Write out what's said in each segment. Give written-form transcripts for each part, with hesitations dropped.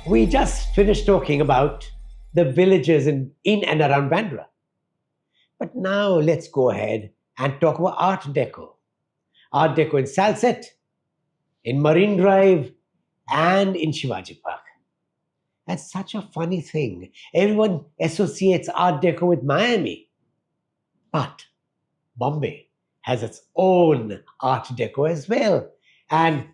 We just finished talking about the villages in and around Bandra. But now let's go ahead and talk about Art Deco. Art Deco in Salset, in Marine Drive, and in Shivaji Park. That's such a funny thing. Everyone associates Art Deco with Miami. But Bombay has its own Art Deco as well. And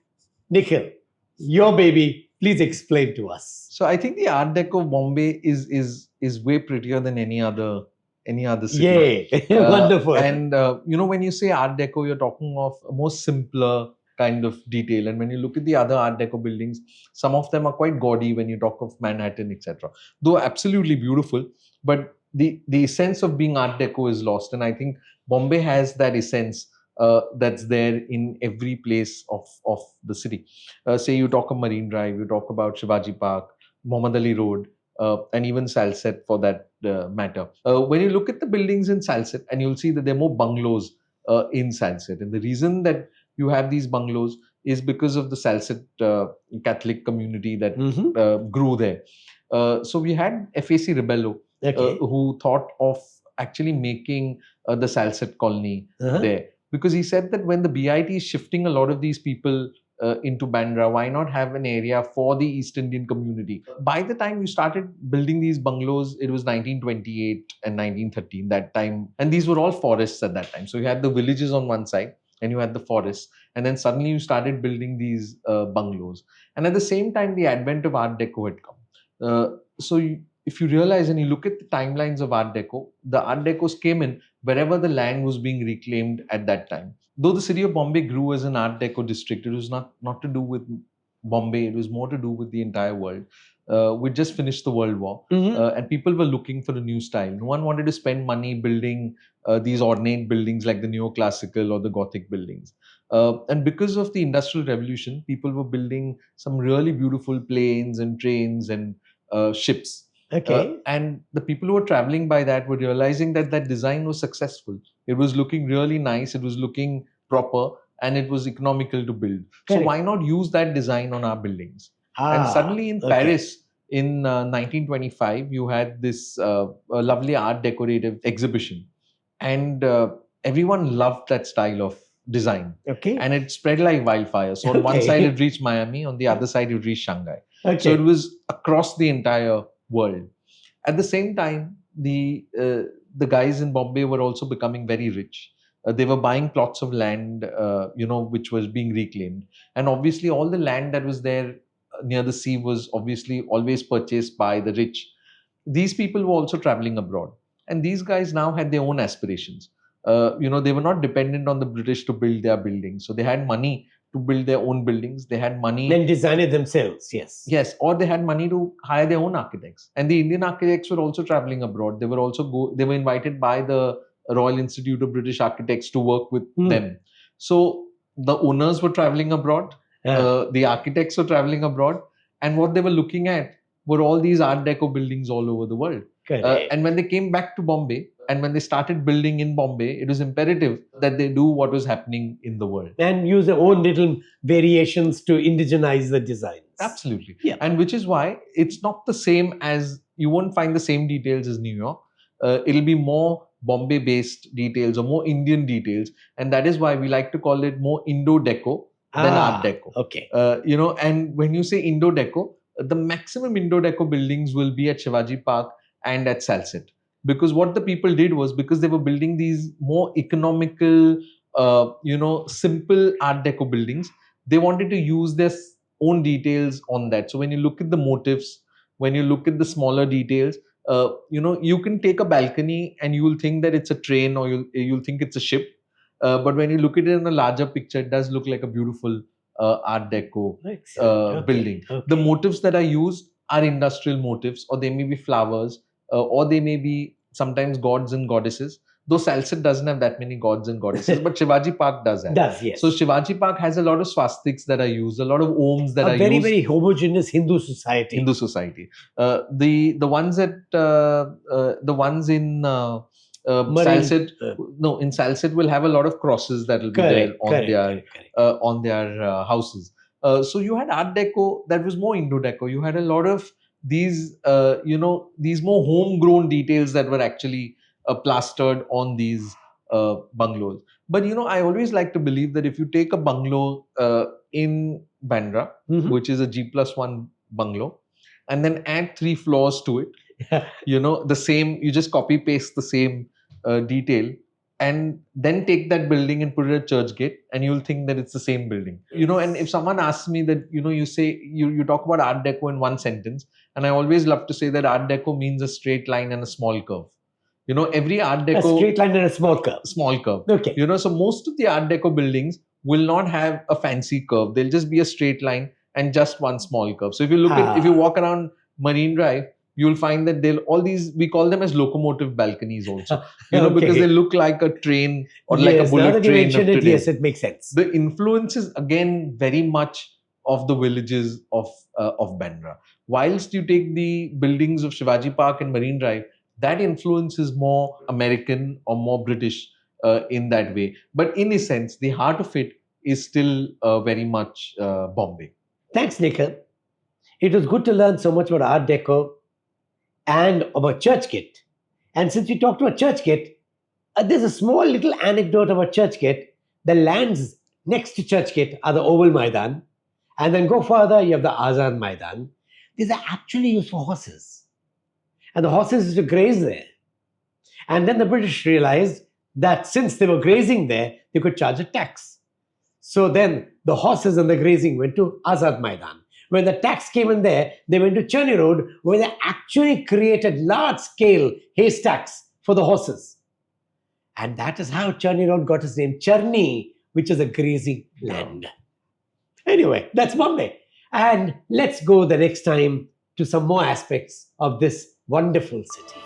Nikhil, your baby, please explain to us. So I think the Art Deco Bombay is way prettier than any other city. Yay! Wonderful. And when you say Art Deco, you're talking of a more simpler kind of detail. And when you look at the other Art Deco buildings, some of them are quite gaudy when you talk of Manhattan, etc. Though absolutely beautiful, but the essence of being Art Deco is lost. And I think Bombay has that essence that's there in every place of the city. Say you talk of Marine Drive, you talk about Shivaji Park, Muhammad Ali Road, and even Salset for that matter. When you look at the buildings in Salset, and you'll see that there are more bungalows in Salset. And the reason that you have these bungalows is because of the Salset Catholic community that grew there. So we had FAC Rebello, who thought of actually making the Salset colony there. Because he said that when the BIT is shifting a lot of these people into Bandra, why not have an area for the East Indian community? By the time you started building these bungalows, it was 1928 and 1913, that time. And these were all forests at that time. So you had the villages on one side and you had the forests. And then suddenly you started building these bungalows. And at the same time, the advent of Art Deco had come. If you realize and you look at the timelines of Art Deco, the Art Decos came in wherever the land was being reclaimed at that time. Though the city of Bombay grew as an Art Deco district, it was not to do with Bombay, it was more to do with the entire world. We just finished the World War, and people were looking for a new style. No one wanted to spend money building these ornate buildings like the neoclassical or the Gothic buildings. And because of the Industrial Revolution, people were building some really beautiful planes and trains and ships. And the people who were traveling by that were realizing that that design was successful. It was looking really nice, it was looking proper, and it was economical to build. So why not use that design on our buildings? And suddenly in Paris, in 1925, you had this lovely art decorative exhibition. And everyone loved that style of design. And it spread like wildfire. So on one side, it reached Miami. On the other side, it reached Shanghai. So it was across the entire world. At the same time, the guys in Bombay were also becoming very rich. They were buying plots of land, which was being reclaimed. And obviously, all the land that was there near the sea was obviously always purchased by the rich. These people were also traveling abroad. And these guys now had their own aspirations. They were not dependent on the British to build their buildings. So they had money to build their own buildings. They had money. And design it themselves, yes. Yes, or they had money to hire their own architects. And the Indian architects were also traveling abroad. They were invited by the Royal Institute of British Architects to work with them. So the owners were traveling abroad. The architects were traveling abroad. And what they were looking at were all these Art Deco buildings all over the world. And when they came back to Bombay, and when they started building in Bombay, it was imperative that they do what was happening in the world. And use their own little variations to indigenize the designs. Absolutely. Yeah. And which is why it's not the same as, you won't find the same details as New York. It'll be more Bombay-based details or more Indian details. And that is why we like to call it more Indo-Deco than Art Deco. And when you say Indo-Deco, the maximum Indo-Deco buildings will be at Shivaji Park and at Salset. Because what the people did was, because they were building these more economical, simple Art Deco buildings, they wanted to use their own details on that. So when you look at the motifs, when you look at the smaller details, you can take a balcony and you will think that it's a train or you'll think it's a ship. But when you look at it in a larger picture, it does look like a beautiful Art Deco building. The motifs that are used are industrial motifs, or they may be flowers, or they may be sometimes gods and goddesses. Though Salset doesn't have that many gods and goddesses, but Shivaji Park does have. Yes. So Shivaji Park has a lot of swastiks that are used, a lot of oms that are used. Used. Very homogeneous Hindu society. The ones in Salset, in Salset will have a lot of crosses that will be there on their houses. So you had Art Deco that was more Indo-Deco. You had a lot of these, these more homegrown details that were actually plastered on these bungalows. But I always like to believe that if you take a bungalow in Bandra, Mhm. which is a G+1 bungalow, and then add 3 floors to it, the same, you just copy paste the same detail, and then take that building and put it at Churchgate, and you'll think that it's the same building. And if someone asks me that, you say, you talk about Art Deco in one sentence, and I always love to say that Art Deco means a straight line and a small curve. Every Art A Deco, straight line and a small curve. Okay. so most of the Art Deco buildings will not have a fancy curve. They'll just be a straight line and just one small curve. So if you walk around Marine Drive, you'll find that all these, we call them as locomotive balconies also, because they look like a train or like a bullet now that you train mention of it, today. yes, it makes sense. The influence is again very much of the villages of Bandra. Whilst you take the buildings of Shivaji Park and Marine Drive, that influence is more American or more British in that way. But in a sense, the heart of it is still very much Bombay. Thanks, Nikhil. It was good to learn so much about Art Deco and about Churchgate. And since we talked about Churchgate, there's a small little anecdote about Churchgate. The lands next to Churchgate are the Oval Maidan. And then go further, you have the Azad Maidan. These are actually used for horses. And the horses used to graze there. And then the British realized that since they were grazing there, they could charge a tax. So then the horses and the grazing went to Azad Maidan. When the tax came in there, they went to Churni Road, where they actually created large-scale haystacks for the horses. And that is how Churni Road got its name, Churni, which is a grazing land. Anyway, that's Bombay. And let's go the next time to some more aspects of this wonderful city.